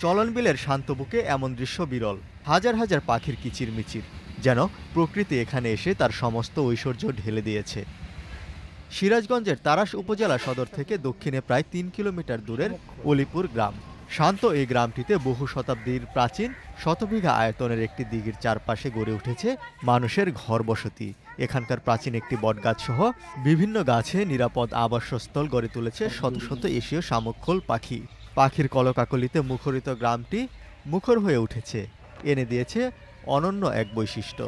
চলন বিলের শান্ত বুকে এমন দৃশ্য বিরল। হাজার হাজার পাখির কিচিরমিচির, যেন প্রকৃতি এখানে এসে তার সমস্ত ঐশ্বর্য ঢেলে দিয়েছে। সিরাজগঞ্জের তাড়াশ উপজেলা সদর থেকে দক্ষিণে প্রায় ৩ কিলোমিটার দূরের অলিপুর গ্রাম। শান্ত এই গ্রামটিতে বহু শতাব্দীর প্রাচীন শতবিঘা আয়তনের একটি দিঘির চারপাশে গড়ে উঠেছে মানুষের ঘরবসতি। এখানকার প্রাচীন একটি বটগাছ সহ বিভিন্ন গাছে নিরাপদ আবাসস্থল গড়ে তুলেছে শত শত এশীয় শামুকখোল পাখি। পাখির কলকাকলিতে মুখরিত গ্রামটি মুখর হয়ে উঠেছে, এনে দিয়েছে অনন্য এক বৈশিষ্ট্য।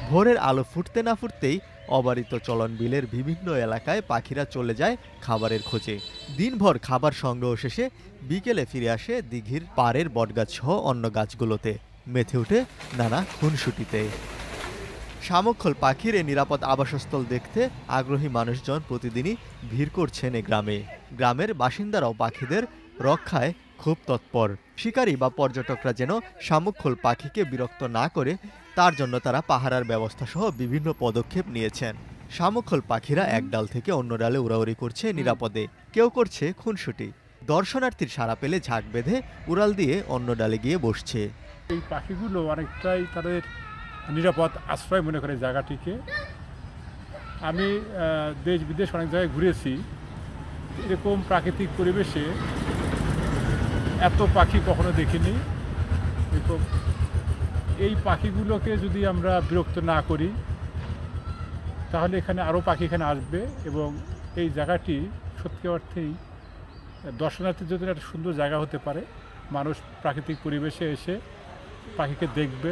ভোরের আলো ফুটতে না ফুটতেই অবারিত চলন বিলের বিভিন্ন এলাকায় পাখিরা চলে যায় খাবারের খোঁজে। দিনভর খাবার সংগ্রহ শেষে বিকেলে ফিরে আসে দিঘির পাড়ের বটগাছ সহ অন্য গাছগুলোতে, মেতে ওঠে নানা খুনসুটিতে। শামুকখোল পাখির এ নিরাপদ আবাসস্থল দেখতে আগ্রহী মানুষজন প্রতিদিনই ভিড় করছেন এ গ্রামে। গ্রামের বাসিন্দারাও পাখিদের রক্ষায় খুব তৎপর। শিকারী বা পর্যটকরা যেন শামুকখোল পাখিকে বিরক্ত না করে তার জন্য তারা পাহারার ব্যবস্থা সহ বিভিন্ন পদক্ষেপ নিয়েছেন। শামুকখোল পাখিরা এক ডাল থেকে অন্য ডালে উড়াউড়ি করছে নিরাপদে, কেউ করছে খুনসুটি। দর্শনার্থীর সাড়া পেলে ঝাঁক বেঁধে উড়াল দিয়ে অন্য ডালে গিয়ে বসছে। এই পাখিগুলো অনেকটাই তাদের নিরাপদ আশ্রয় মনে করে জায়গাটিকে। আমি দেশ বিদেশ অনেক জায়গায় ঘুরেছি, এরকম প্রাকৃতিক পরিবেশে এত পাখি কখনো দেখিনি। এরকম এই পাখিগুলোকে যদি আমরা বিরক্ত না করি তাহলে এখানে আরও পাখি এখানে আসবে এবং এই জায়গাটি সত্যি অর্থেই দর্শনার্থীর জন্য একটা সুন্দর জায়গা হতে পারে। মানুষ প্রাকৃতিক পরিবেশে এসে পাখিকে দেখবে।